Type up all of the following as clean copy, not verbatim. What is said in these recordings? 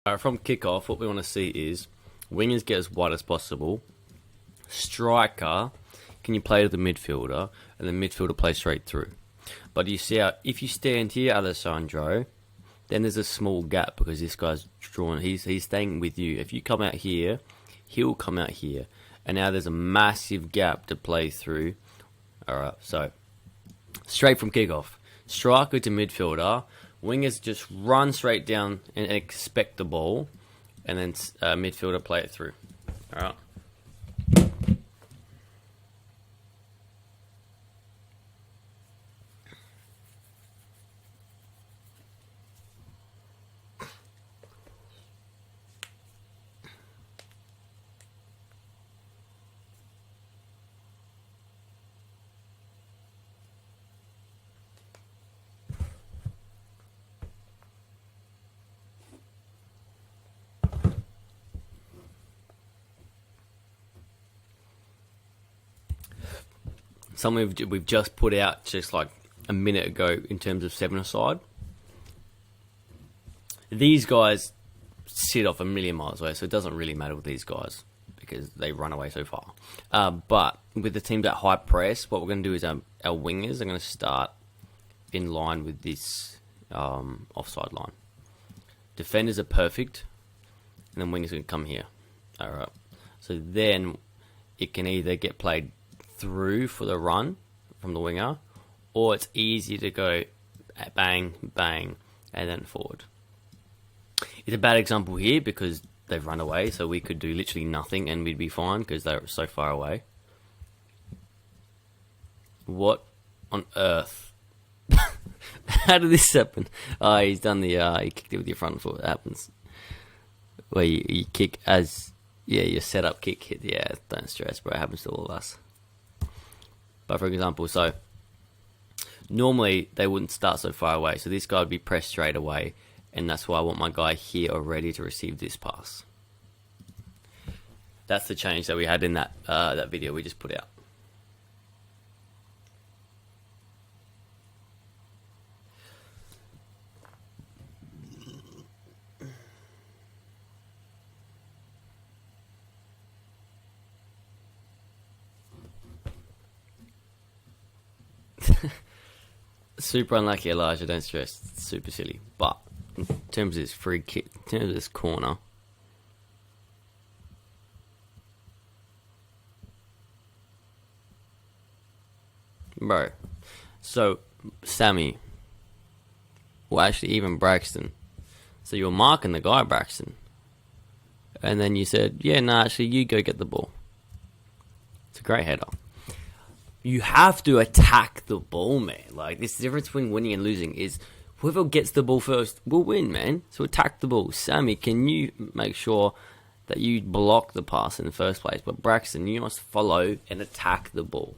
From kickoff, what we want to see is wingers get as wide as possible. Striker, can you play to the midfielder, and the midfielder plays straight through. But you see how if you stand here, Alessandro, then there's a small gap because this guy's drawn. He's staying with you. If you come out here, he'll come out here, and now there's a massive gap to play through. All right, so straight from kickoff, striker to midfielder. Wingers just run straight down and expect the ball, and then midfielder play it through. All right. Something we've just put out just like a minute ago in terms of 7-a-side. These guys sit off a million miles away, so it doesn't really matter with these guys because they run away so far. But with the teams at high press, what we're going to do is our wingers are going to start in line with this offside line. Defenders are perfect, and then wingers are going to come here. All right. So then it can either get played through for the run from the winger, or it's easy to go bang, bang, and then forward. It's a bad example here because they've run away, so we could do literally nothing and we'd be fine because they're so far away. What on earth? How did this happen? Oh, he's done he kicked it with your front foot. It happens. Where you kick as, your setup kick hit. Yeah, don't stress, bro. It happens to all of us. But for example, so normally they wouldn't start so far away, so this guy would be pressed straight away, and that's why I want my guy here already to receive this pass. That's the change that we had in that video we just put out. Super unlucky, Elijah. Don't stress. It's super silly. But in terms of this free kick, in terms of this corner, bro. So Sammy, well, actually, even Braxton. So you were marking the guy, Braxton, and then you said, "Yeah, no, actually, you go get the ball." It's a great header. You have to attack the ball, man. Like, this difference between winning and losing is whoever gets the ball first will win, man. So attack the ball. Sammy, can you make sure that you block the pass in the first place? But Braxton, you must follow and attack the ball.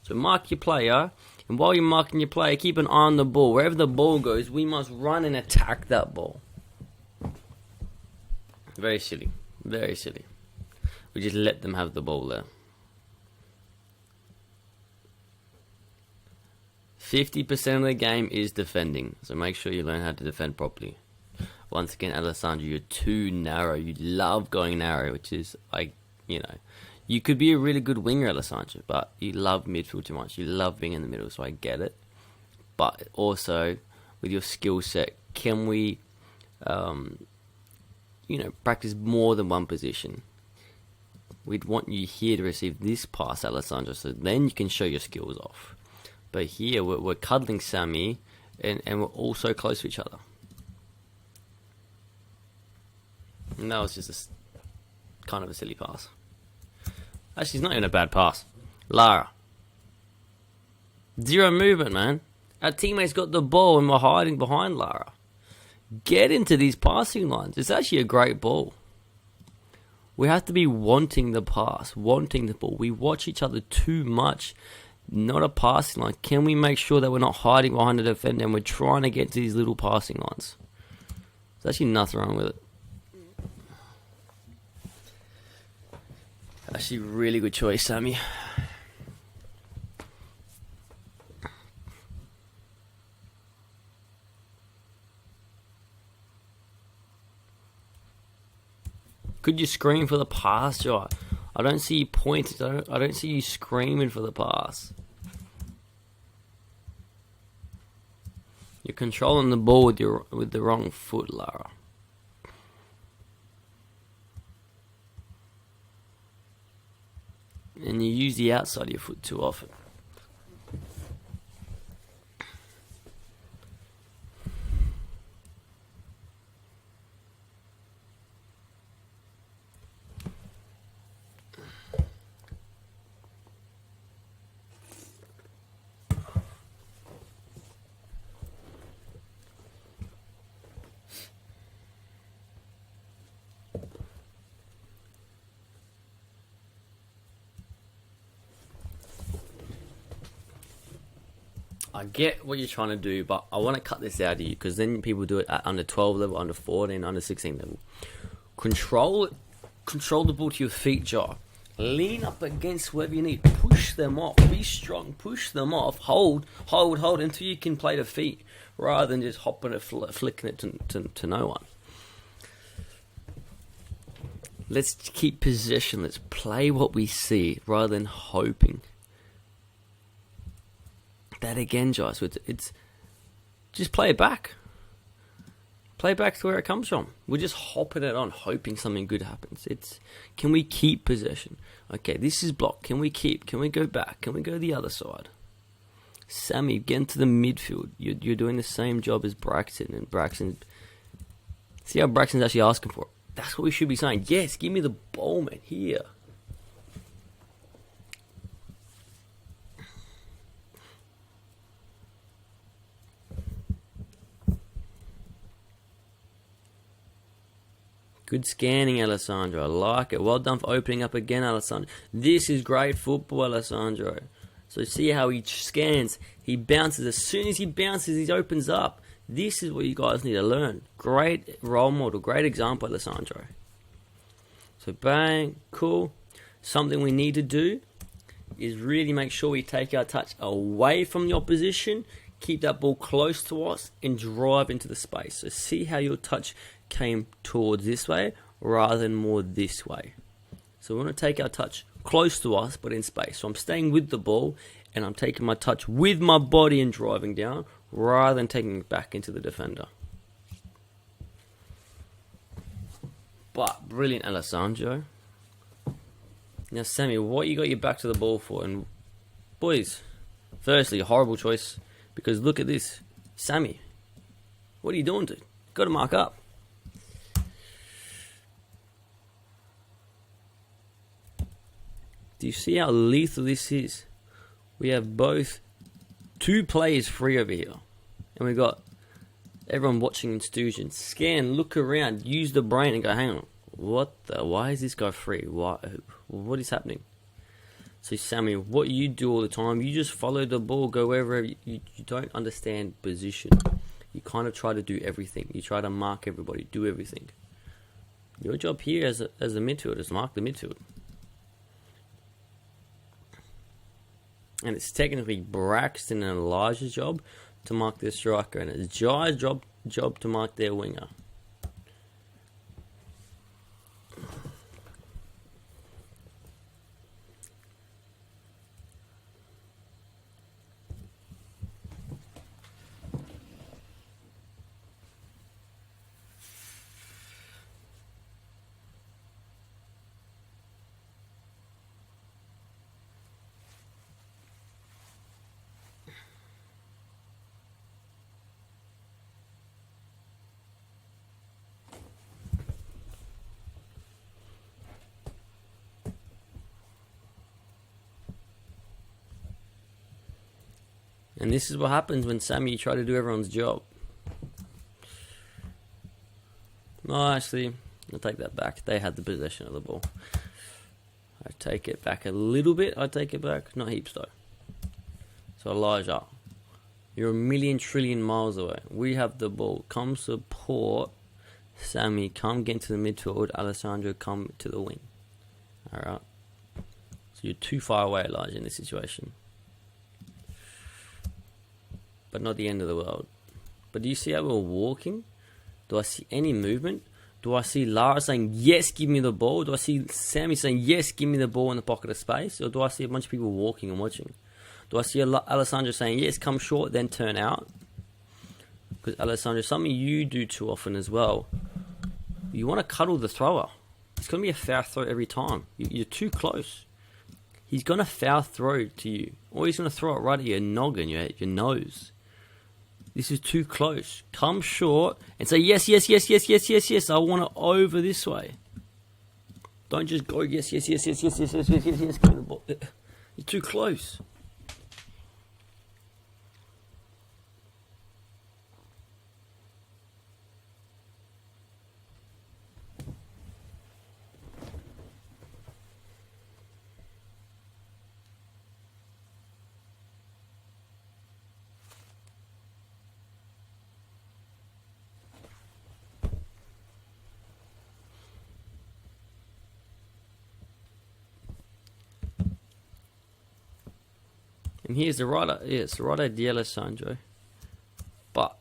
So mark your player, and while you're marking your player, keep an eye on the ball. Wherever the ball goes, we must run and attack that ball. Very silly. Very silly. We just let them have the ball there. 50% of the game is defending, so make sure you learn how to defend properly. Once again, Alessandro, you're too narrow. You love going narrow, which is, you could be a really good winger, Alessandro, but you love midfield too much. You love being in the middle, so I get it. But also, with your skill set, can we, practice more than one position? We'd want you here to receive this pass, Alessandro, so then you can show your skills off. But here, we're cuddling Sammy, and we're all so close to each other. And that was just kind of a silly pass. Actually, it's not even a bad pass. Lara. Zero movement, man. Our teammates got the ball and we're hiding behind Lara. Get into these passing lines. It's actually a great ball. We have to be wanting the pass, wanting the ball. We watch each other too much. Not a passing line. Can we make sure that we're not hiding behind the defender and we're trying to get to these little passing lines? There's actually nothing wrong with it. Actually, really good choice, Sammy. Could you scream for the pass, Jai? I don't see you pointing. I don't see you screaming for the pass. You're controlling the ball with the wrong foot, Lara. And you use the outside of your foot too often. I get what you're trying to do, but I want to cut this out of you because then people do it at under 12 level, under 14, under 16 level. Control the ball to your feet, Jar. Lean up against wherever you need. Push them off. Be strong. Push them off. Hold until you can play the feet, rather than just hopping it, flicking it to no one. Let's keep possession. Let's play what we see rather than hoping. That again, Jai. So it's just play it back. Play it back to where it comes from. We're just hopping it on, hoping something good happens. Can we keep possession? Okay, this is blocked. Can we keep? Can we go back? Can we go the other side? Sammy, get into the midfield. You're doing the same job as Braxton, and Braxton. See how Braxton's actually asking for it. That's what we should be saying. Yes, give me the ball, man. Here. Good scanning, Alessandro. I like it. Well done for opening up again, Alessandro. This is great football, Alessandro. So see how he scans. He bounces. As soon as he bounces, he opens up. This is what you guys need to learn. Great role model. Great example, Alessandro. So bang. Cool. Something we need to do is really make sure we take our touch away from the opposition. Keep that ball close to us and drive into the space. So see how your touch came towards this way rather than more this way. So we want to take our touch close to us but in space. So I'm staying with the ball and I'm taking my touch with my body and driving down rather than taking it back into the defender. But brilliant, Alessandro. Now Sammy, what you got your back to the ball for? And boys, firstly, a horrible choice because look at this. Sammy, what are you doing, dude? Got to mark up. Do you see how lethal this is? We have both two players free over here. And we've got everyone watching in Stusion. Scan, look around, use the brain and go, hang on. Why is this guy free? What is happening? So Sammy, what you do all the time, you just follow the ball, go wherever you don't understand position. You kind of try to do everything. You try to mark everybody, do everything. Your job here as a midfielder is to mark the midfield. And it's technically Braxton and Elijah's job to mark their striker, and it's Jai's job to mark their winger. And this is what happens when Sammy try to do everyone's job. No, actually, I'll take that back. They had the possession of the ball. I take it back a little bit. I take it back. Not heaps, though. So, Elijah, you're a million trillion miles away. We have the ball. Come support Sammy. Come get into the midfield. Alessandro, come to the wing. Alright. So, you're too far away, Elijah, in this situation. But not the end of the world. But do you see how we're walking? Do I see any movement? Do I see Lara saying, yes, give me the ball? Do I see Sammy saying, yes, give me the ball in the pocket of space? Or do I see a bunch of people walking and watching? Do I see Alessandro saying, yes, come short, then turn out? Because Alessandro, something you do too often as well, you want to cuddle the thrower. It's going to be a foul throw every time. You're too close. He's going to foul throw to you. Or he's going to throw it right at your noggin, your nose. This is too close. Come short and say, yes, yes, yes, yes, yes, yes, yes. I want it over this way. Don't just go, yes, yes, yes, yes, yes, yes, yes, yes, yes, yes. Give me the ball. You're too close. And here's the right, it's the right idea, Alessandro. But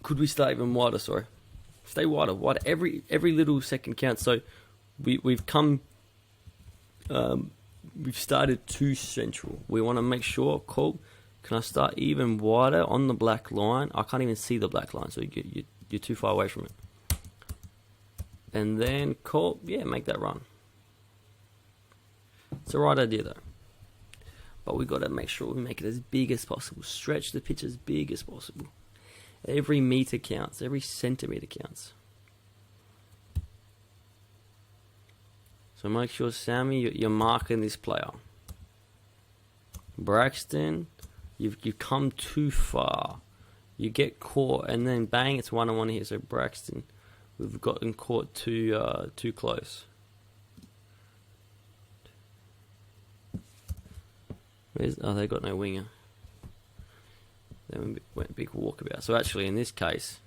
could we stay even wider? Sorry, stay wider. Every little second counts. So we've come, we've started too central. We want to make sure. Cool. Can I start even wider on the black line? I can't even see the black line, so you're too far away from it. And then cool. Yeah, make that run. It's the right idea though, but we got to make sure we make it as big as possible. Stretch the pitch as big as possible. Every meter counts. Every centimeter counts. So make sure, Sammy, you're marking this player. Braxton, you've come too far. You get caught, and then bang, it's 1-on-1 here. So Braxton, we've gotten caught too close. They got no winger. They went big walkabout. So actually, in this case,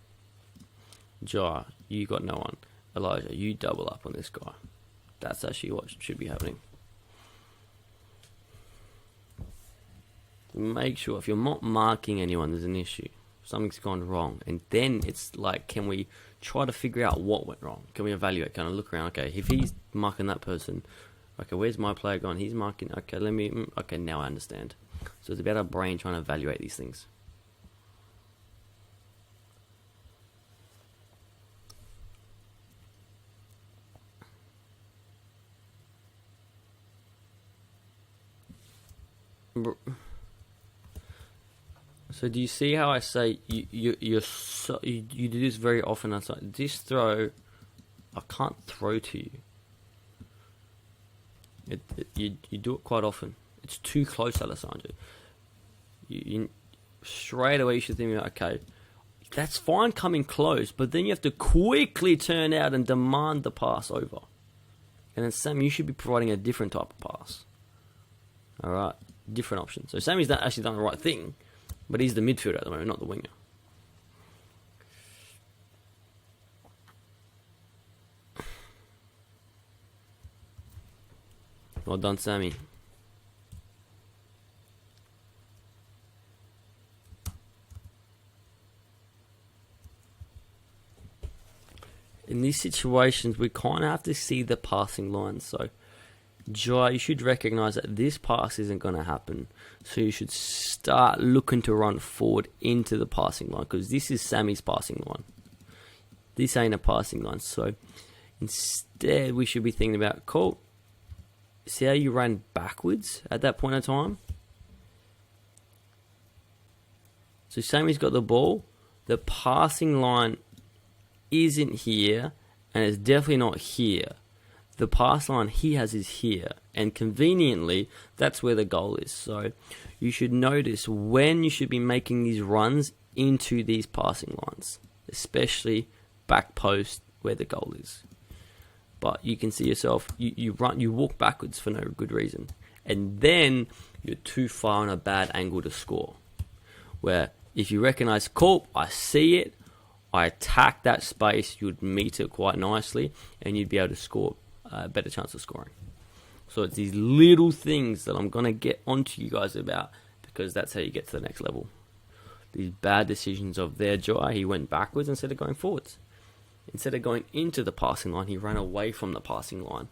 Jai, you got no one. Elijah, you double up on this guy. That's actually what should be happening. Make sure if you're not marking anyone, there's an issue. Something's gone wrong. And then it's like, can we try to figure out what went wrong? Can we evaluate? Kind of look around. Okay, if he's marking that person, okay, where's my player gone? He's marking. Okay, okay, now I understand. So it's about our brain trying to evaluate these things. So do you see how I say you do this very often outside? This throw, I can't throw to you. You do it quite often. It's too close, Alessandro. You straight away you should think about, okay, that's fine coming close, but then you have to quickly turn out and demand the pass over. And then Sam, you should be providing a different type of pass. All right, different option. So Sammy's not actually done the right thing, but he's the midfielder at the moment, not the winger. Well done, Sammy. In these situations, we kind of have to see the passing lines. So, Jai, you should recognize that this pass isn't going to happen. So you should start looking to run forward into the passing line, because this is Sammy's passing line. This ain't a passing line. So instead, we should be thinking about, cool, see how you ran backwards at that point in time? So Sammy's got the ball. The passing line isn't here, and it's definitely not here. The pass line he has is here, and conveniently, that's where the goal is. So you should notice when you should be making these runs into these passing lines, especially back post where the goal is. But you can see yourself, you walk backwards for no good reason, and then you're too far on a bad angle to score. Where if you recognize, cool, I see it, I attack that space, you'd meet it quite nicely, and you'd be able to score a better chance of scoring. So it's these little things that I'm going to get onto you guys about, because that's how you get to the next level. these bad decisions of their Jai, he went backwards instead of going forwards. Instead of going into the passing line, he ran away from the passing line.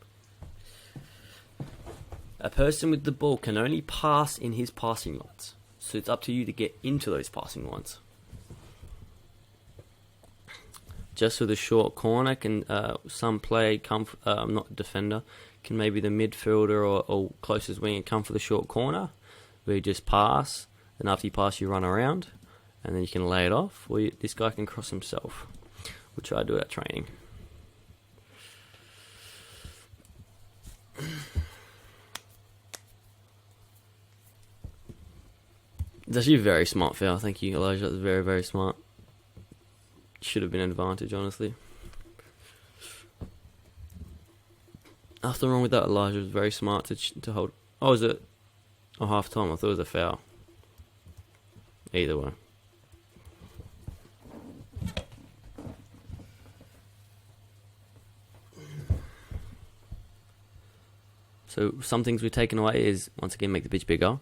A person with the ball can only pass in his passing lines. So it's up to you to get into those passing lines. Just with a short corner, can some play come? Not defender, can maybe the midfielder or closest winger come for the short corner, where you just pass, and after you pass, you run around, and then you can lay it off. Or this guy can cross himself. We'll try to do that training. It's actually a very smart foul. Thank you, Elijah. That's very, very smart. Should have been an advantage, honestly. Nothing wrong with that, Elijah. It was very smart to hold. Oh, was it? Oh, half time. I thought it was a foul. Either way. So some things we've taken away is, once again, make the pitch bigger.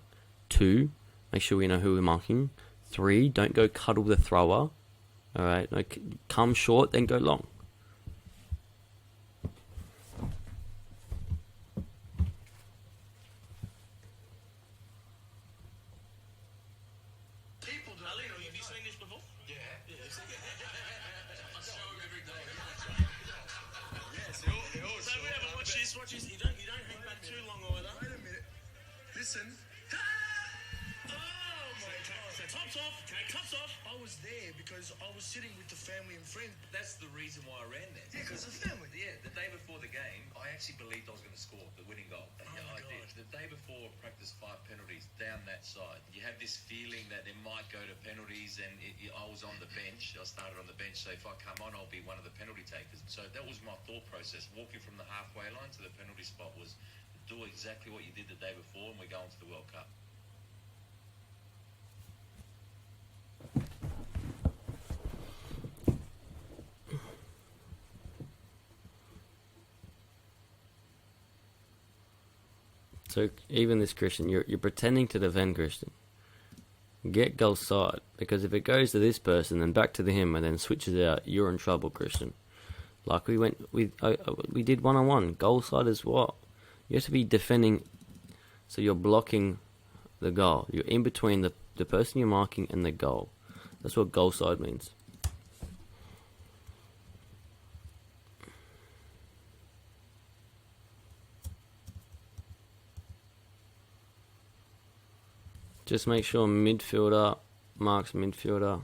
2, make sure we know who we're marking. 3, don't go cuddle the thrower. Alright, like, come short, then go long. People do. Have you seen this before? Yeah. I show him every day. Yes, he always. So we haven't watched this. Watch this. You don't hang back too long either. Wait a minute. Listen. Tops off. Okay, tops off. I was there because I was sitting with the family and friends. That's the reason why I ran there. Yeah, because of family. Yeah, the day before the game, I actually believed I was going to score the winning goal. Oh Yeah, I my God. did. The day before, I practiced 5 penalties down that side. You have this feeling that it might go to penalties, and I was on the bench. I started on the bench, so if I come on, I'll be one of the penalty takers. So that was my thought process. Walking from the halfway line to the penalty spot was do exactly what you did the day before, and we're going to the World Cup. So even this, Christian, you're pretending to defend, Christian. Get goal side, because if it goes to this person, then back to him, and then switches out, you're in trouble, Christian. Like we did 1-on-1. Goal side is what? You have to be defending, so you're blocking the goal. You're in between the person you're marking and the goal. That's what goal side means. Just make sure midfielder marks midfielder.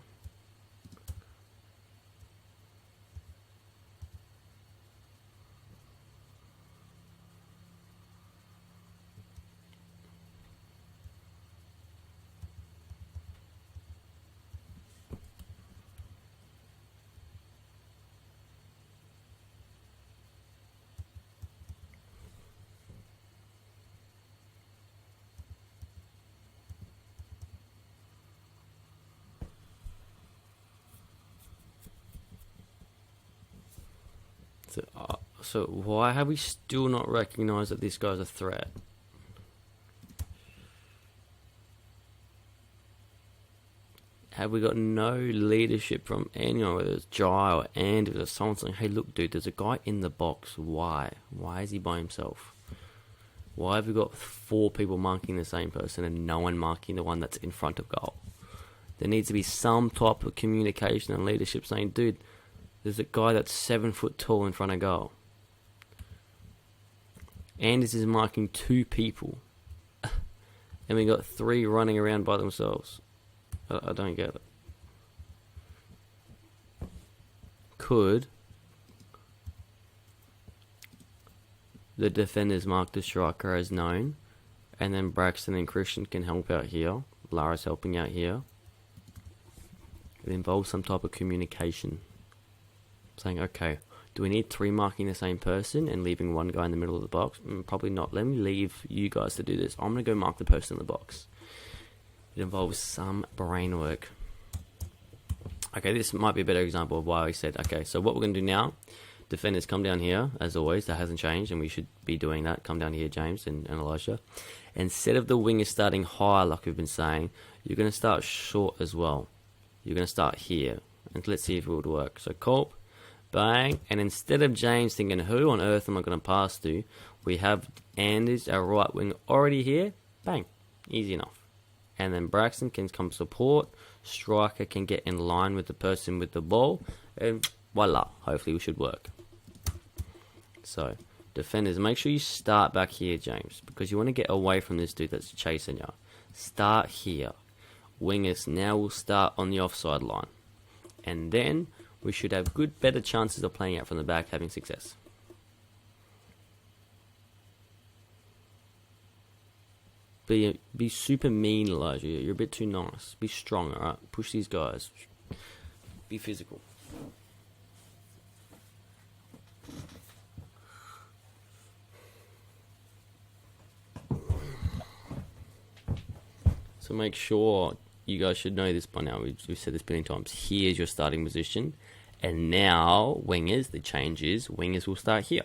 So why have we still not recognised that this guy's a threat? Have we got no leadership from anyone, whether it's Jai or Andy, or someone saying, hey look dude, there's a guy in the box, why? Why is he by himself? Why have we got 4 people marking the same person and no one marking the one that's in front of goal? There needs to be some type of communication and leadership saying, dude, there's a guy that's 7 foot tall in front of goal. Anders is marking 2 people. And we got 3 running around by themselves. I don't get it. Could the defenders mark the striker as known, and then Braxton and Christian can help out here. Lara's helping out here. It involves some type of communication. Saying, okay, do we need 3 marking the same person and leaving 1 guy in the middle of the box? Probably not. Let me leave you guys to do this. I'm going to go mark the person in the box. It involves some brain work. Okay, this might be a better example of why I said, okay, so what we're going to do now, defenders come down here, as always, that hasn't changed, and we should be doing that. Come down here, James and Elisha. Instead of the wingers starting high, like we've been saying, you're going to start short as well. You're going to start here. And let's see if it would work. So Corp, bang. And instead of James thinking, who on earth am I going to pass to? We have Anders, our right wing, already here. Bang. Easy enough. And then Braxton can come support. Striker can get in line with the person with the ball. And voila. Hopefully we should work. So, defenders, make sure you start back here, James. Because you want to get away from this dude that's chasing you. Start here. Wingers now will start on the offside line. And then we should have better chances of playing out from the back, having success. Be super mean, Elijah. You're a bit too nice. Be strong, alright? Push these guys. Be physical. So make sure, you guys should know this by now. We've said this many times. Here's your starting position. And now, wingers, the change is, wingers will start here.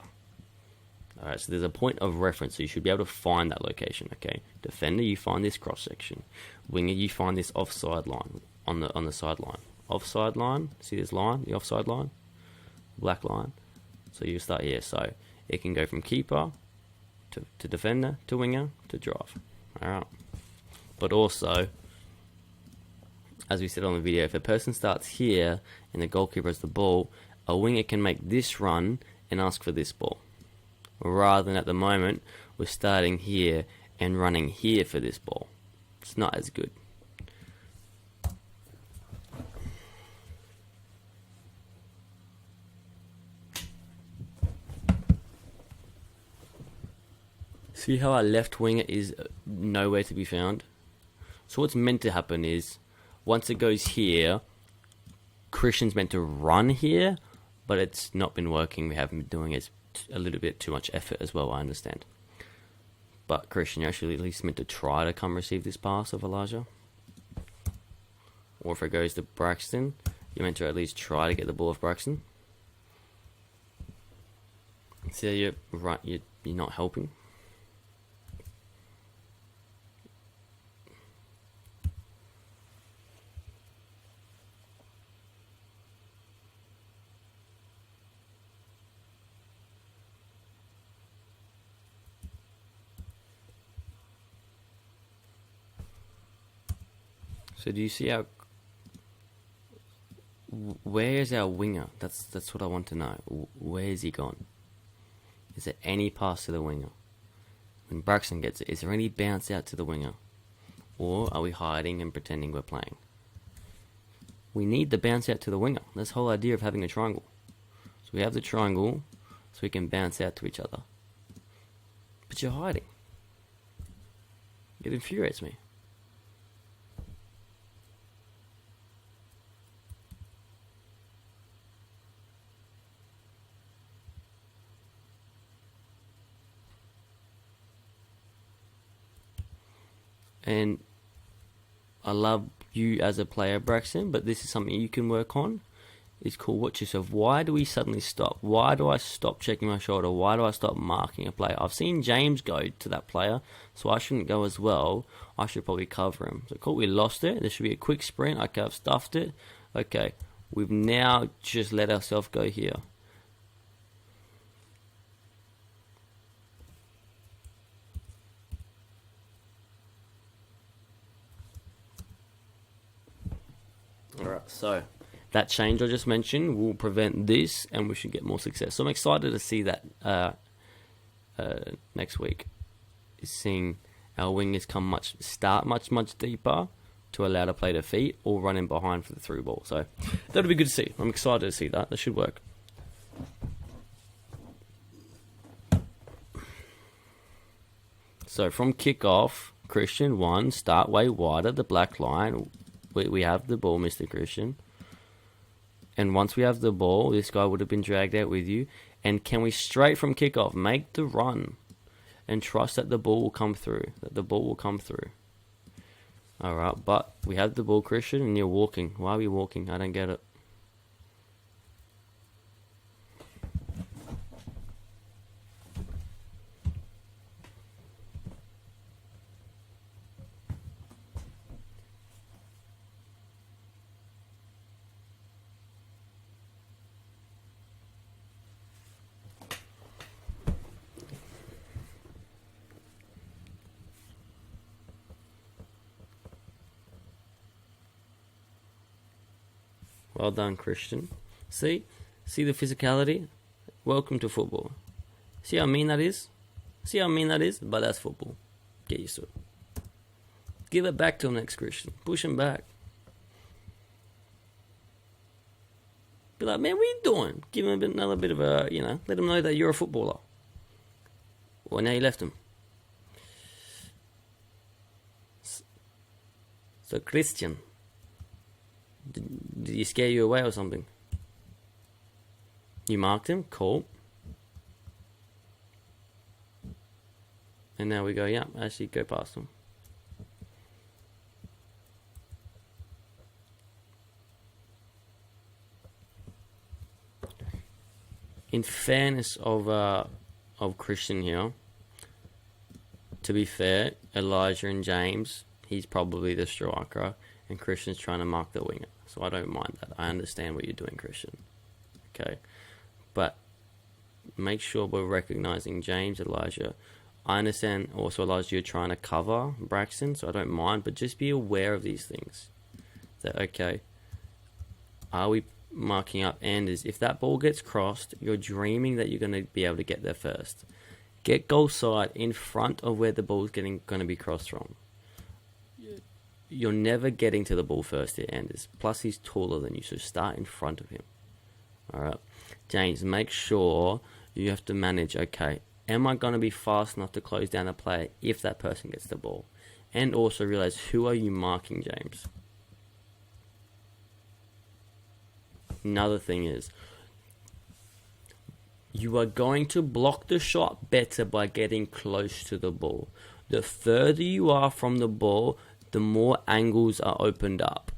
Alright, so there's a point of reference, so you should be able to find that location, okay? Defender, you find this cross section. Winger, you find this offside line on the sideline. Offside line, see this line, the offside line? Black line. So you start here. So it can go from keeper to defender to winger to drive. Alright. But also, as we said on the video, if a person starts here and the goalkeeper has the ball, a winger can make this run and ask for this ball. Rather than at the moment, we're starting here and running here for this ball. It's not as good. See how our left winger is nowhere to be found? So what's meant to happen is, once it goes here, Christian's meant to run here, but it's not been working. We haven't been doing it. A little bit too much effort as well, I understand. But Christian, you're actually at least meant to try to come receive this pass of Elijah. Or if it goes to Braxton, you're meant to at least try to get the ball off Braxton. See, you're right, you're not helping. So do you see our... Where's our winger? That's what I want to know. Where's he gone? Is there any pass to the winger? When Braxton gets it, is there any bounce out to the winger? Or are we hiding and pretending we're playing? We need the bounce out to the winger. That's the whole idea of having a triangle. So we have the triangle so we can bounce out to each other. But you're hiding. It infuriates me. And I love you as a player, Braxton, but this is something you can work on. It's called watch yourself. Why do we suddenly stop? Why do I stop checking my shoulder? Why do I stop marking a player? I've seen James go to that player, so I shouldn't go as well. I should probably cover him. So cool, we lost it. There should be a quick sprint. Okay, I've stuffed it. Okay, we've now just let ourselves go here. Alright, so that change I just mentioned will prevent this, and we should get more success. So I'm excited to see that next week. Is seeing our wingers start much deeper to allow to play to feet or run in behind for the through ball. So that'll be good to see. I'm excited to see that. That should work. So from kickoff, Christian 1, start way wider, the black line. We have the ball, Mr. Christian. And once we have the ball, this guy would have been dragged out with you. And can we straight from kickoff make the run and trust that the ball will come through? Alright, but we have the ball, Christian, and you're walking. Why are we walking? I don't get it. Well done, Christian. See the physicality? Welcome to football. See how mean that is? But that's football. Get used to it. Give it back to him next, Christian. Push him back. Be like, man, what are you doing? Give him another bit of a, let him know that you're a footballer. Well, now you left him. So, Christian, did he scare you away or something? You marked him? Cool. And now we go, yeah, actually go past him. In fairness of Christian here, to be fair, Elijah and James, he's probably the striker, and Christian's trying to mark the winger. So I don't mind that. I understand what you're doing, Christian. Okay. But make sure we're recognizing James, Elijah. I understand also, Elijah, you're trying to cover Braxton, so I don't mind, but just be aware of these things. That, okay, are we marking up Anders? If that ball gets crossed, you're dreaming that you're going to be able to get there first. Get goal side in front of where the ball's going to be crossed from. You're never getting to the ball first here, Anders. Plus, he's taller than you, so start in front of him. Alright. James, make sure you have to manage, okay, am I going to be fast enough to close down a player if that person gets the ball? And also realize, who are you marking, James? Another thing is, you are going to block the shot better by getting close to the ball. The further you are from the ball, the more angles are opened up.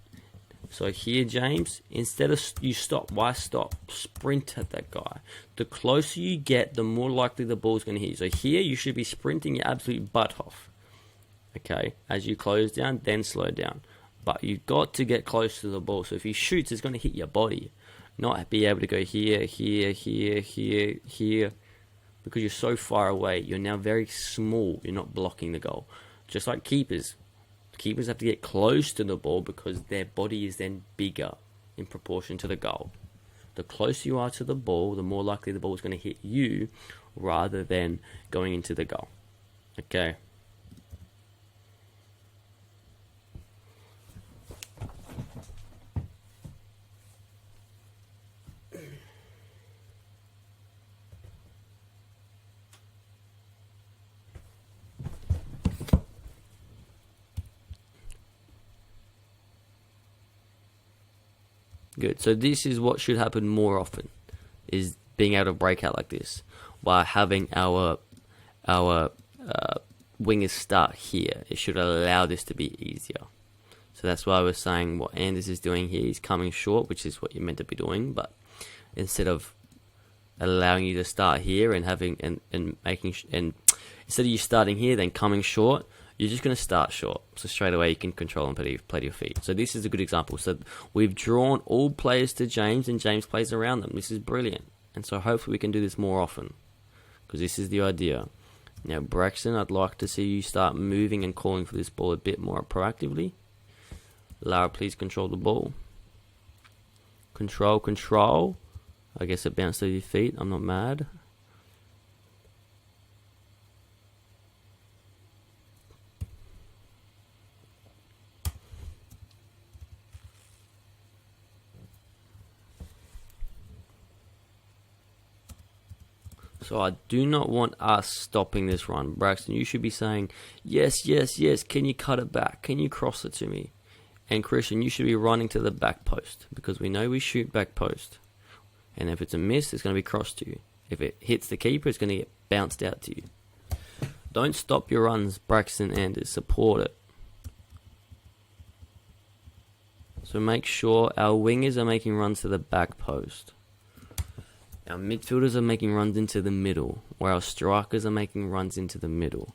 So here, James, instead of you stop, why stop? Sprint at that guy. The closer you get, the more likely the ball's going to hit you. So here, you should be sprinting your absolute butt off. Okay, as you close down, then slow down. But you've got to get close to the ball. So if he shoots, it's going to hit your body. Not be able to go here, here, here, here, here. Because you're so far away. You're now very small. You're not blocking the goal. Just like keepers. Keepers have to get close to the ball because their body is then bigger in proportion to the goal. The closer you are to the ball, the more likely the ball is going to hit you rather than going into the goal. Okay. Good. So this is what should happen more often, is being able to break out like this, while having our wingers start here. It should allow this to be easier. So that's why I was saying what Anders is doing here. He's coming short, which is what you're meant to be doing, but instead of allowing you to start here and having and making and instead of you starting here then coming short, you're just going to start short. So straight away you can control and play to your feet. So this is a good example. So we've drawn all players to James and James plays around them. This is brilliant. And so hopefully we can do this more often, because this is the idea. Now Braxton, I'd like to see you start moving and calling for this ball a bit more proactively. Lara, please control the ball. Control. I guess it bounced to your feet. I'm not mad. So I do not want us stopping this run. Braxton, you should be saying, yes, yes, yes, can you cut it back? Can you cross it to me? And Christian, you should be running to the back post, because we know we shoot back post. And if it's a miss, it's going to be crossed to you. If it hits the keeper, it's going to get bounced out to you. Don't stop your runs, Braxton and Anders. Support it. So make sure our wingers are making runs to the back post. Our midfielders are making runs into the middle, where our strikers are making runs into the middle.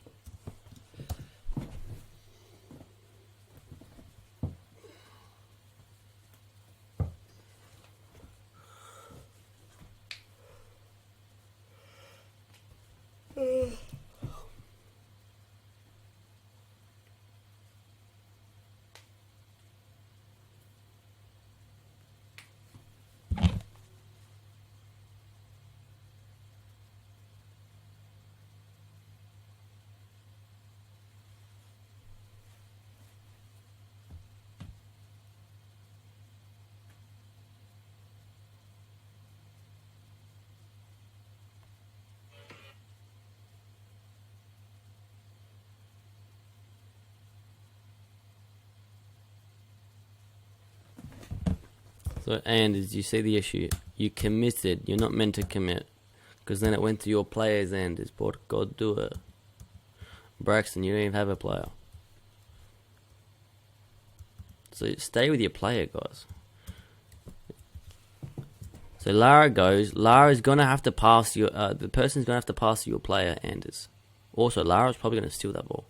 So, and as you see the issue, you committed. You're not meant to commit. Because then it went to your player's end. Is por God do it. Braxton, you don't even have a player. So stay with your player, guys. So Lara goes. Lara's going to have to pass your... the person's going to have to pass your player, Anders. Also, Lara's probably going to steal that ball.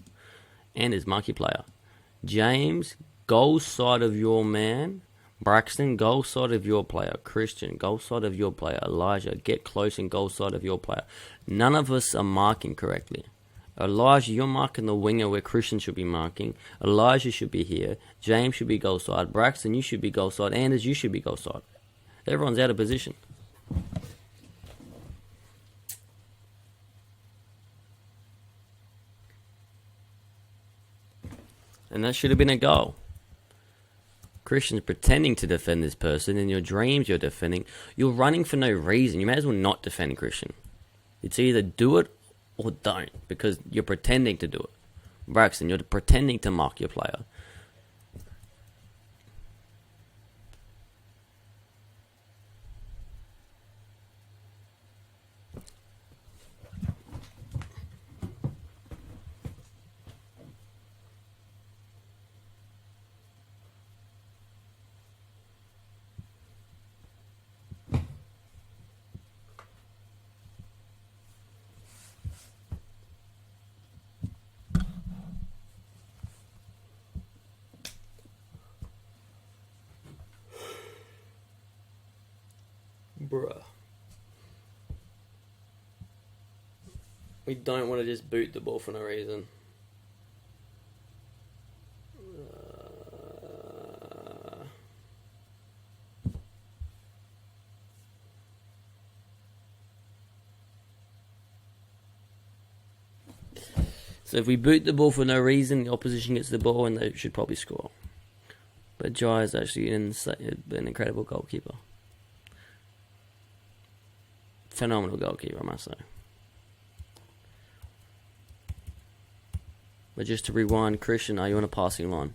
Anders, mark your player. James, goal side of your man. Braxton, goal side of your player. Christian, goal side of your player. Elijah, get close and goal side of your player. None of us are marking correctly. Elijah, you're marking the winger where Christian should be marking. Elijah should be here. James should be goal side. Braxton, you should be goal side. Anders, you should be goal side. Everyone's out of position. And that should have been a goal. Christian's pretending to defend this person. In your dreams, you're defending. You're running for no reason. You may as well not defend Christian. It's either do it or don't, because you're pretending to do it. Braxton, you're pretending to mark your player. Bruh. We don't want to just boot the ball for no reason. So if we boot the ball for no reason, the opposition gets the ball and they should probably score. But Jai is actually an incredible goalkeeper. Phenomenal goalkeeper, I must say. But just to rewind, Christian, are you on a passing line?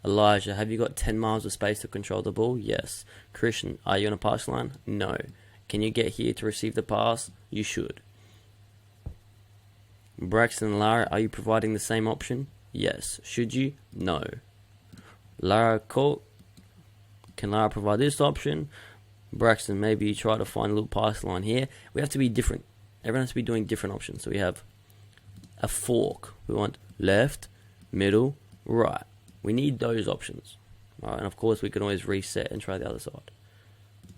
Elijah, have you got 10 miles of space to control the ball? Yes. Christian, are you on a passing line? No. Can you get here to receive the pass? You should. Braxton and Lara, are you providing the same option? Yes. Should you? No. Lara, can Lara provide this option? Braxton, maybe you try to find a little pass line here. We have to be different. Everyone has to be doing different options. So we have a fork. We want left, middle, right. We need those options. All right, and of course, we can always reset and try the other side.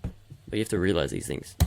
But you have to realize these things.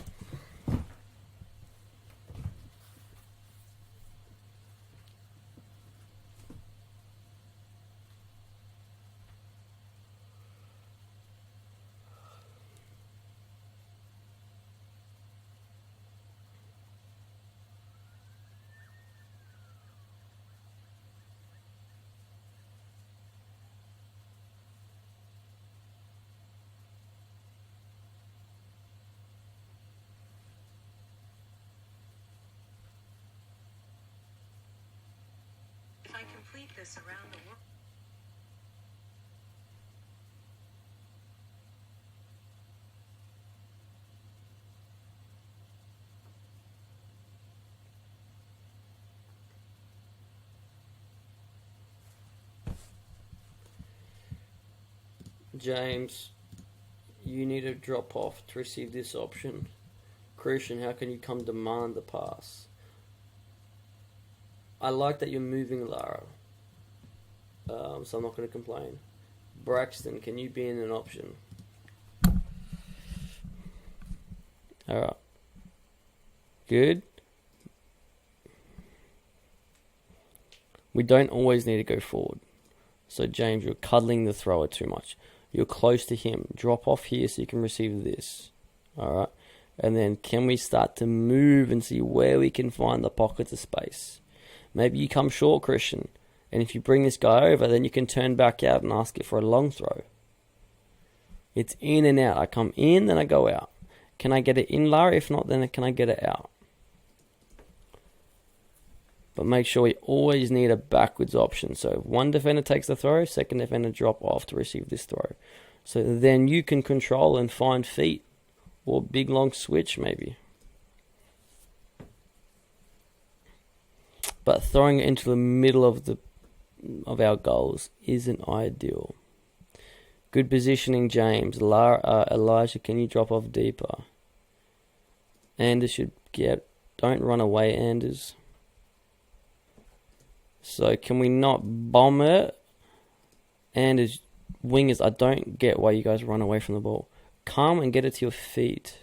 If I complete this around the world. James, you need to drop off to receive this option. Christian, how can you come demand the pass? I like that you're moving Lara, so I'm not going to complain. Braxton, can you be in an option? Alright. Good. We don't always need to go forward. So James, you're cuddling the thrower too much. You're close to him. Drop off here so you can receive this. Alright. And then can we start to move and see where we can find the pockets of space? Maybe you come short, Christian. And if you bring this guy over, then you can turn back out and ask it for a long throw. It's in and out. I come in, then I go out. Can I get it in, Lara? If not, then can I get it out? But make sure we always need a backwards option. So if one defender takes the throw, second defender drop off to receive this throw. So then you can control and find feet, or big long switch maybe. But throwing it into the middle of our goals isn't ideal. Good positioning, James. Elijah, can you drop off deeper? Anders should get... Don't run away, Anders. So can we not bomb it? Anders, wingers, I don't get why you guys run away from the ball. Come and get it to your feet.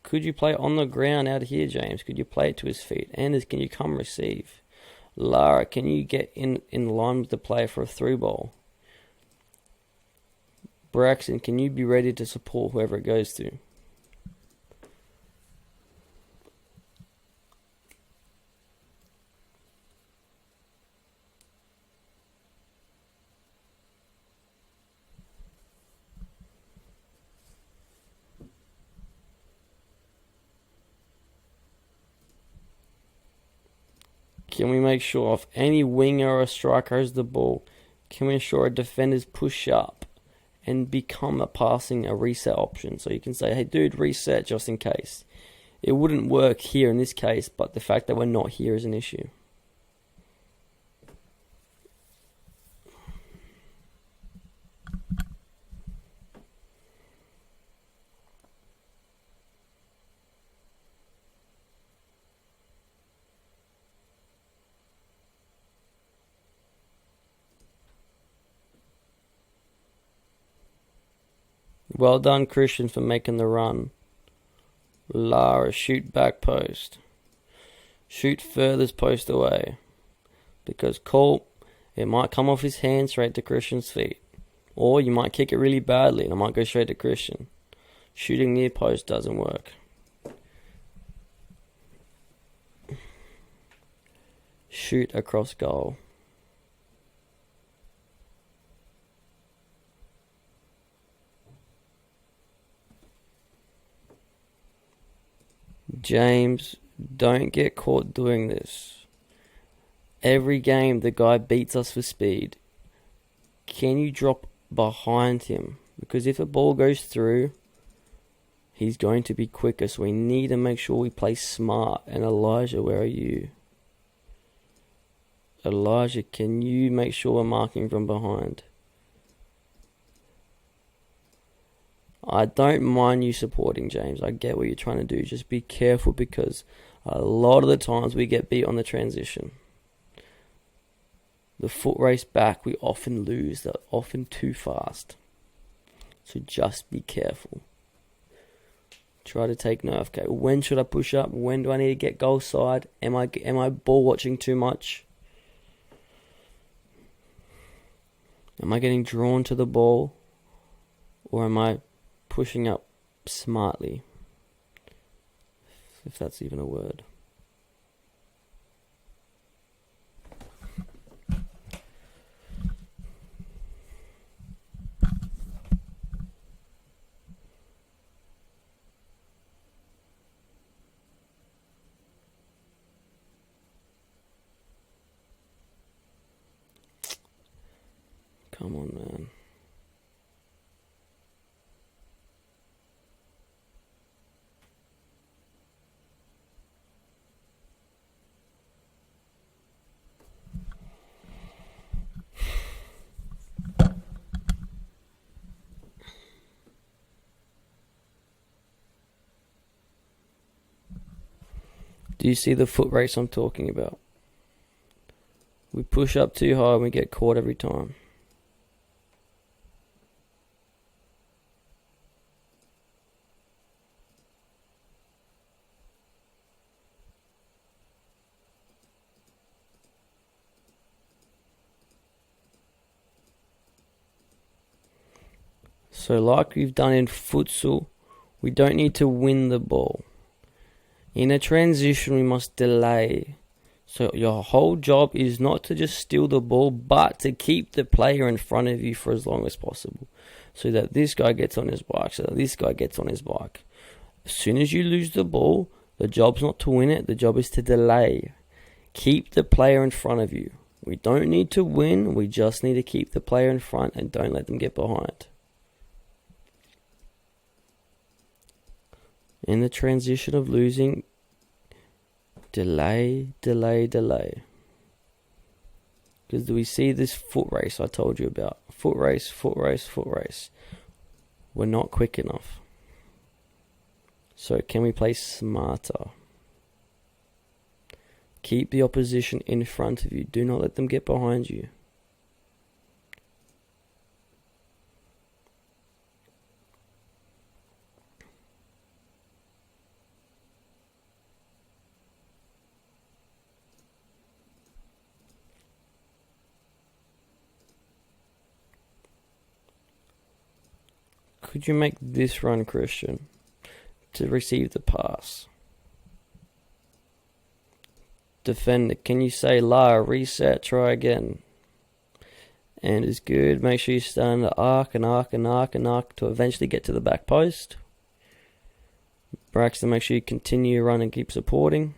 Could you play on the ground out here, James? Could you play it to his feet? Anders, can you come receive? Lara, can you get in line with the player for a through ball? Braxton, can you be ready to support whoever it goes to? Can we make sure if any winger or a striker has the ball, can we ensure a defenders push up and become a reset option? So you can say, hey dude, reset just in case. It wouldn't work here in this case, but the fact that we're not here is an issue. Well done, Christian, for making the run. Lara, shoot back post. Shoot furthest post away. Because Cole, it might come off his hand straight to Christian's feet. Or you might kick it really badly and it might go straight to Christian. Shooting near post doesn't work. Shoot across goal. James, don't get caught doing this. Every game the guy beats us for speed. Can you drop behind him? Because if a ball goes through, he's going to be quicker. So we need to make sure we play smart. And Elijah, where are you? Elijah, can you make sure we're marking from behind? I don't mind you supporting, James. I get what you're trying to do. Just be careful because a lot of the times we get beat on the transition. The foot race back, we often lose. They're often too fast. So just be careful. Try to take note. Okay, when should I push up? When do I need to get goal side? Am I ball watching too much? Am I getting drawn to the ball? Or am I pushing up smartly? If that's even a word. Come on, man. Do you see the foot race I'm talking about? We push up too high and we get caught every time. So like we've done in futsal, we don't need to win the ball. In a transition, we must delay. So your whole job is not to just steal the ball, but to keep the player in front of you for as long as possible. So that this guy gets on his bike, so that this guy gets on his bike. As soon as you lose the ball, the job's not to win it, the job is to delay. Keep the player in front of you. We don't need to win. We just need to keep the player in front and don't let them get behind. In the transition of losing, delay. Because do we see this foot race I told you about? Foot race. We're not quick enough. So can we play smarter? Keep the opposition in front of you. Do not let them get behind you. Could you make this run, Christian, to receive the pass? Defender, can you say, Lara, reset, try again? And it's good. Make sure you stand to arc to eventually get to the back post. Braxton, make sure you continue your run and keep supporting.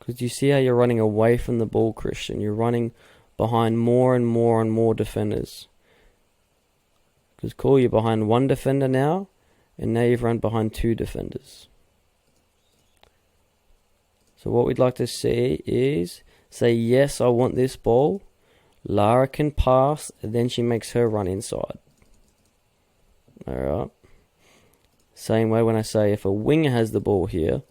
Because you see how you're running away from the ball, Christian. You're running behind more and more defenders. Because cool, you're behind one defender now, and now you've run behind two defenders. So what we'd like to see is, say, yes, I want this ball. Lara can pass, and then she makes her run inside. Alright. Same way when I say, if a winger has the ball here,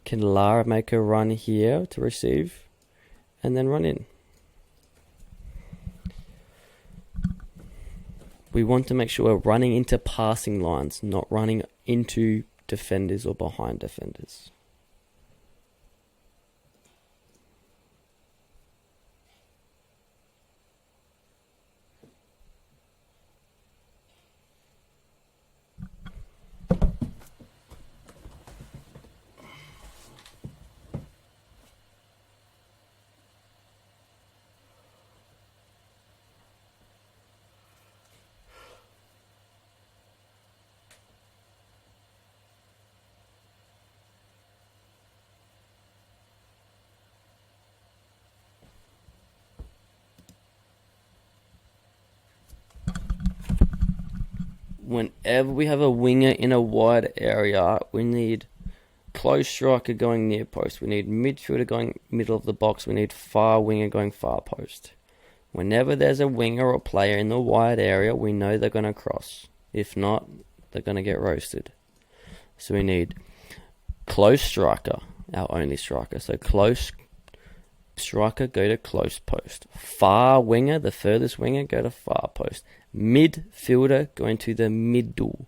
can Lara make her run here to receive, and then run in? We want to make sure we're running into passing lines, not running into defenders or behind defenders. Whenever we have a winger in a wide area, we need close striker going near post. We need midfielder going middle of the box. We need far winger going far post. Whenever there's a winger or player in the wide area, we know they're going to cross. If not, they're going to get roasted. So we need close striker, our only striker. So close striker, go to close post. Far winger, the furthest winger, go to far post. Midfielder going to the middle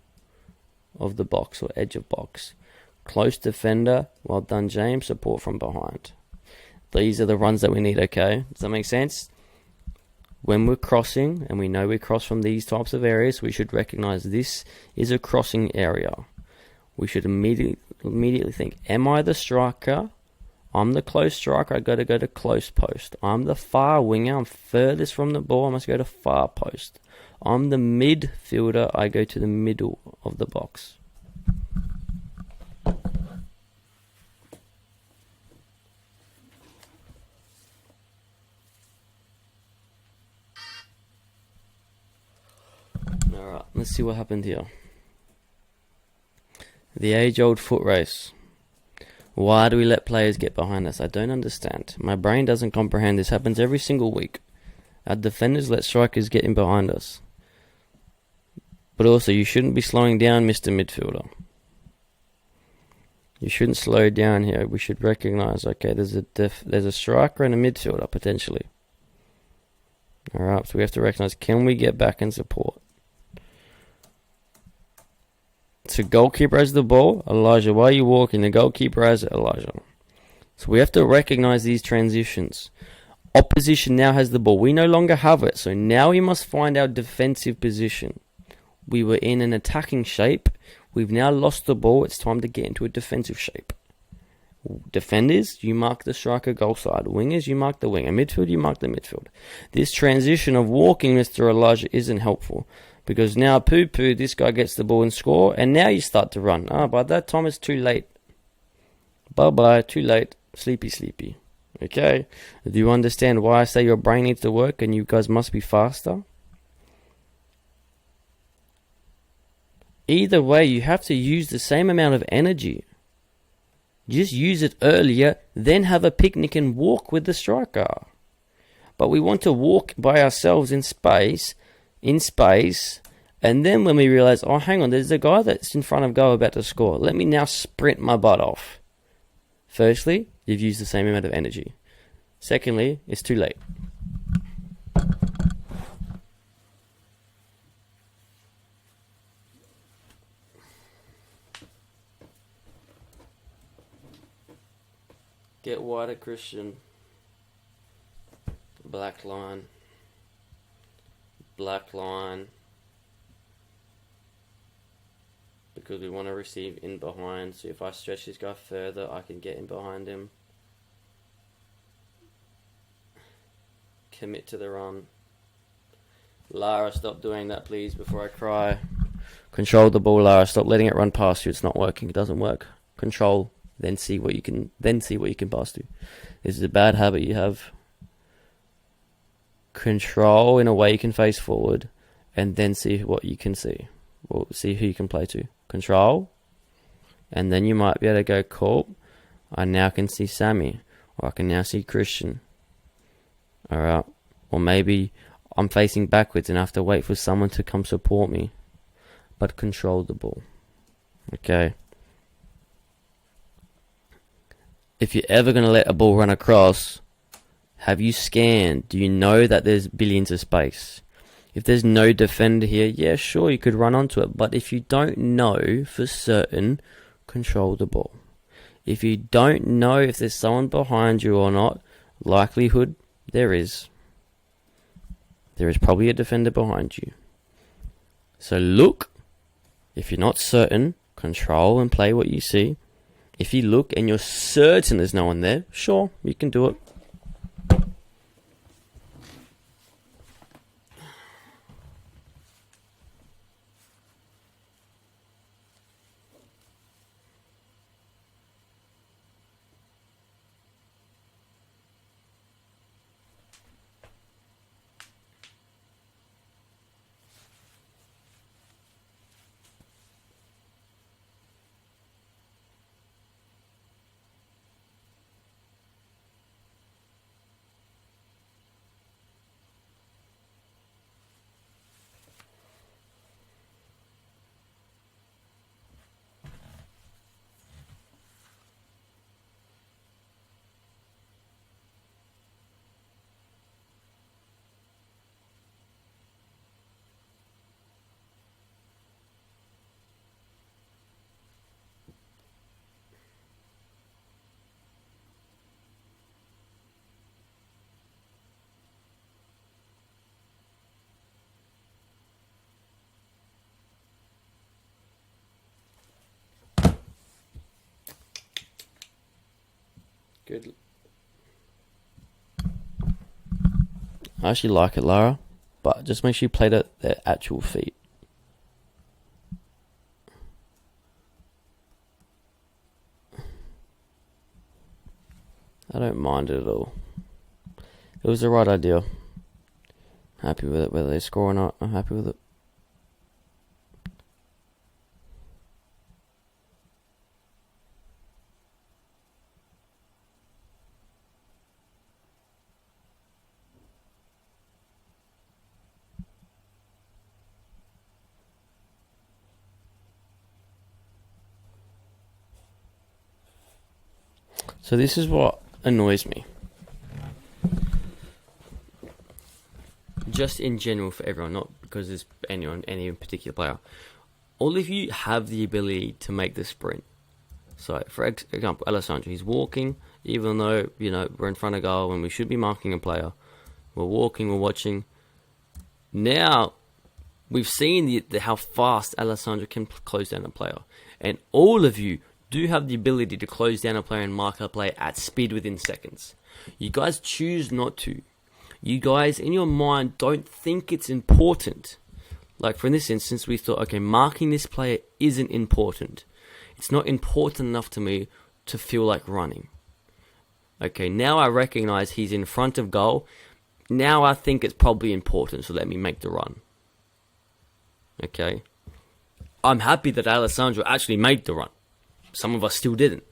of the box or edge of box. Close defender, well done James, support from behind. These are the runs that we need, okay? Does that make sense? When we're crossing, and we know we cross from these types of areas, we should recognize this is a crossing area. We should immediately think, am I the striker? I'm the close striker, I got to go to close post. I'm the far winger, I'm furthest from the ball, I must go to far post. I'm the midfielder, I go to the middle of the box. Alright, let's see what happened here. The age-old foot race. Why do we let players get behind us? I don't understand. My brain doesn't comprehend. This happens every single week. Our defenders let strikers get in behind us. But also, you shouldn't be slowing down, Mr. Midfielder. You shouldn't slow down here. We should recognize, okay, there's a striker and a midfielder, potentially. Alright, so we have to recognize, can we get back and support? So goalkeeper has the ball. Elijah, why are you walking? The goalkeeper has it, Elijah. So we have to recognize these transitions. Opposition now has the ball. We no longer have it. So now we must find our defensive position. We were in an attacking shape. We've now lost the ball. It's time to get into a defensive shape. Defenders, you mark the striker goal side. Wingers, you mark the winger. Midfield, you mark the midfield. This transition of walking, Mr. Elijah, isn't helpful. Because now, this guy gets the ball and score, and now you start to run. By that time, it's too late. Bye-bye, too late, sleepy, sleepy. Okay? Do you understand why I say your brain needs to work and you guys must be faster? Either way, you have to use the same amount of energy. Just use it earlier, then have a picnic and walk with the striker. But we want to walk by ourselves in space, and then when we realize, oh, hang on, there's a guy that's in front of goal about to score. Let me now sprint my butt off. Firstly, you've used the same amount of energy. Secondly, it's too late. Get wider, Christian. Black line. Black line. Because we want to receive in behind. So if I stretch this guy further, I can get in behind him. Commit to the run. Lara, stop doing that, please, before I cry. Control the ball, Lara. Stop letting it run past you. It's not working. It doesn't work. Control. Then see what you can pass to. This is a bad habit you have. Control in a way you can face forward, and then see what you can see. Well, see who you can play to. Control, and then you might be able to go, cool, I now can see Sammy, or I can now see Christian. Alright, or maybe I'm facing backwards and I have to wait for someone to come support me. But control the ball. Okay. If you're ever going to let a ball run across, have you scanned? Do you know that there's billions of space? If there's no defender here, yeah, sure, you could run onto it. But if you don't know for certain, control the ball. If you don't know if there's someone behind you or not, likelihood, there is. There is probably a defender behind you. So look. If you're not certain, control and play what you see. If you look and you're certain there's no one there, sure, you can do it. Good. I actually like it, Lara, but just make sure you play it at their actual feet. I don't mind it at all. It was the right idea. Happy with it, whether they score or not, I'm happy with it. So this is what annoys me. Just in general for everyone, not because there's any particular player. All of you have the ability to make the sprint. So, for example, Alessandro, he's walking, even though, we're in front of goal and we should be marking a player. We're walking, we're watching. Now, we've seen how fast Alessandro can close down a player. And all of you do have the ability to close down a player and mark a player at speed within seconds. You guys choose not to. You guys, in your mind, don't think it's important. Like, for this instance, we thought, okay, marking this player isn't important. It's not important enough to me to feel like running. Okay, now I recognize he's in front of goal. Now I think it's probably important, so let me make the run. Okay. I'm happy that Alessandro actually made the run. Some of us still didn't.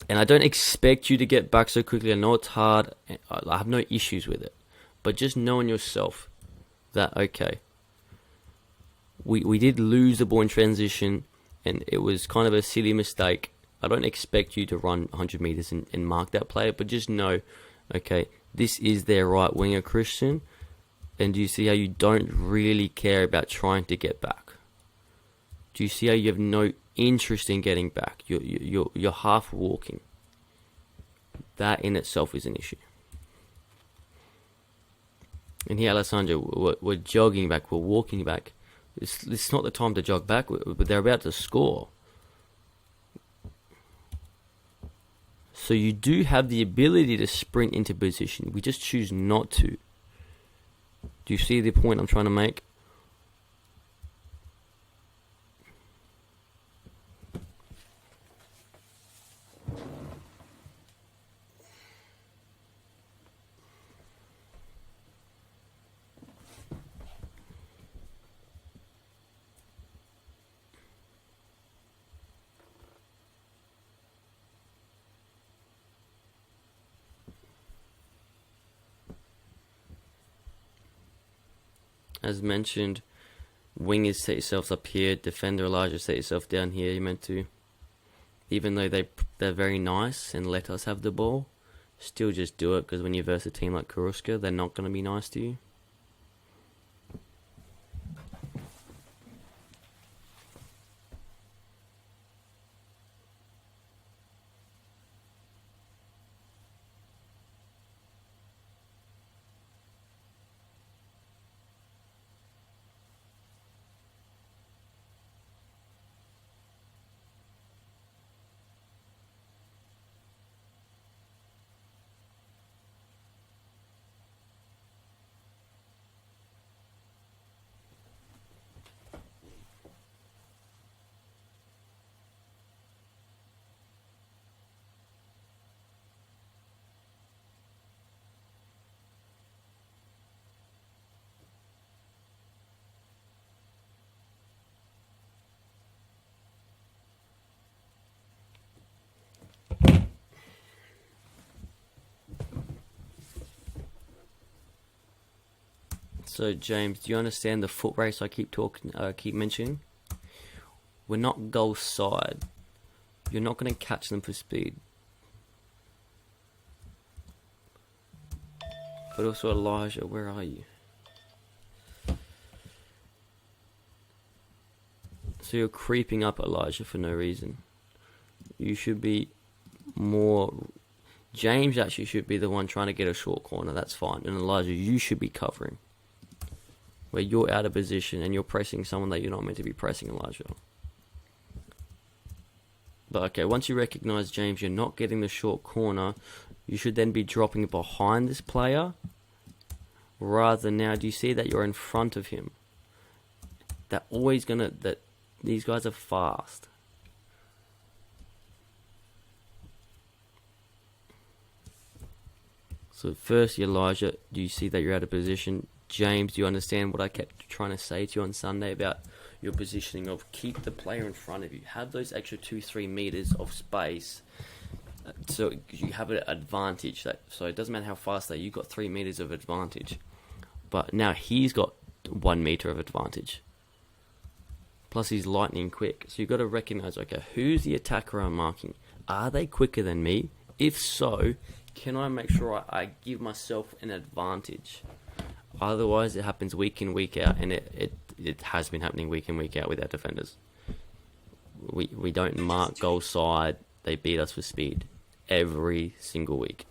And I don't expect you to get back so quickly. I know it's hard. I have no issues with it. But just knowing yourself that, okay, we did lose the ball in transition, and it was kind of a silly mistake. I don't expect you to run 100 meters and mark that player, but just know, okay, this is their right winger, Christian. And do you see how you don't really care about trying to get back? Do you see how you have no interest in getting back? You're half walking. That in itself is an issue. And here, Alessandro, we're jogging back, we're walking back. It's not the time to jog back, but they're about to score. So you do have the ability to sprint into position. We just choose not to. Do you see the point I'm trying to make? As mentioned, wingers set yourselves up here, defender Elijah set yourself down here. You're meant to, even though they're very nice and let us have the ball, still just do it, because when you verse a team like Karuska, they're not going to be nice to you. So James, do you understand the foot race I keep mentioning? We're not goal side. You're not going to catch them for speed. But also, Elijah, where are you? So you're creeping up, Elijah, for no reason. You should be more... James actually should be the one trying to get a short corner. That's fine. And Elijah, you should be covering. Where you're out of position and you're pressing someone that you're not meant to be pressing, Elijah. But okay, once you recognize, James, you're not getting the short corner, you should then be dropping behind this player. Rather than now, do you see that you're in front of him? These guys are fast. So first, Elijah, do you see that you're out of position? James, do you understand what I kept trying to say to you on Sunday about your positioning of keep the player in front of you? Have those extra 2-3 meters of space so you have an advantage. So it doesn't matter how fast they are, you've got 3 meters of advantage. But now he's got 1 meter of advantage. Plus he's lightning quick. So you've got to recognize, okay, who's the attacker I'm marking? Are they quicker than me? If so, can I make sure I give myself an advantage? Otherwise, it happens week in, week out, and it has been happening week in, week out with our defenders. We don't mark goal side. They beat us for speed every single week.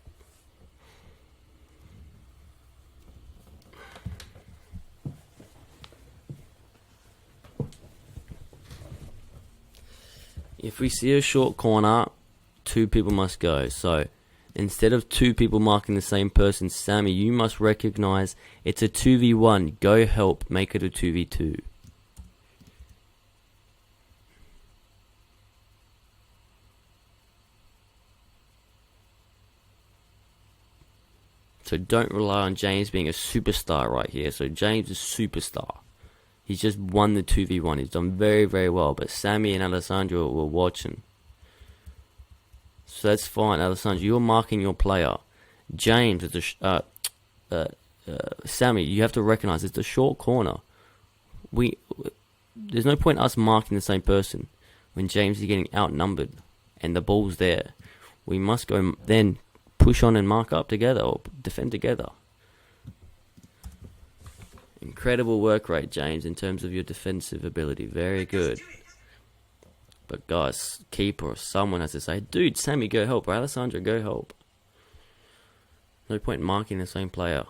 If we see a short corner, 2 people must go. So instead of 2 people marking the same person, Sammy, you must recognize it's a 2v1. Go help, make it a 2v2. So don't rely on James being a superstar right here. So James is superstar. He's just won the 2v1. He's done very, very well. But Sammy and Alessandro were watching. So that's fine. Alessandro, you're marking your player. James, Sammy, you have to recognize it's a short corner. There's no point us marking the same person when James is getting outnumbered and the ball's there. We must go then push on and mark up together or defend together. Incredible work rate, James, in terms of your defensive ability. Very good. But guys, keeper or someone has to say, dude, Sammy, go help, or Alessandro, go help. No point marking the same player.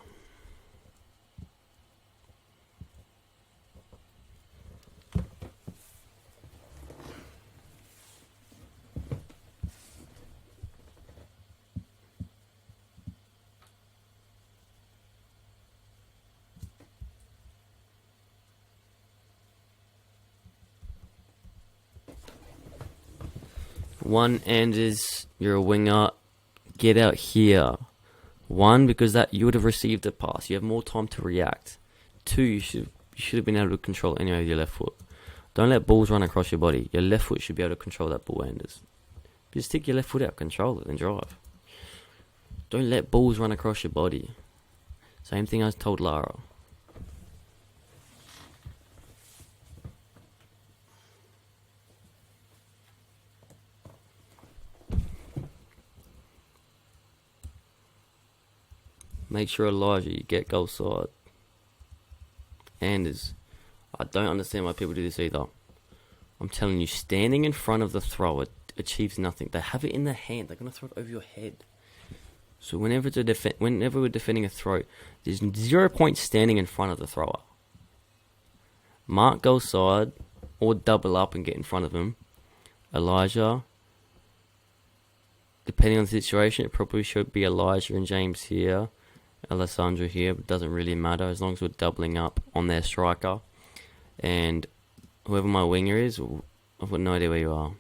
One, Anders, you're a winger. Get out here. One, because that you would have received the pass. You have more time to react. Two, you should have been able to control anyway with your left foot. Don't let balls run across your body. Your left foot should be able to control that ball, Anders. Just stick your left foot out, control it, and drive. Don't let balls run across your body. Same thing I told Lara. Make sure, Elijah, you get goal side. Anders, I don't understand why people do this either. I'm telling you, standing in front of the thrower achieves nothing. They have it in their hand. They're going to throw it over your head. So whenever we're defending a throw, there's 0 points standing in front of the thrower. Mark goal side or double up and get in front of him. Elijah, depending on the situation, it probably should be Elijah and James here. Alessandro here, but it doesn't really matter as long as we're doubling up on their striker. And whoever my winger is, I've got no idea where you are.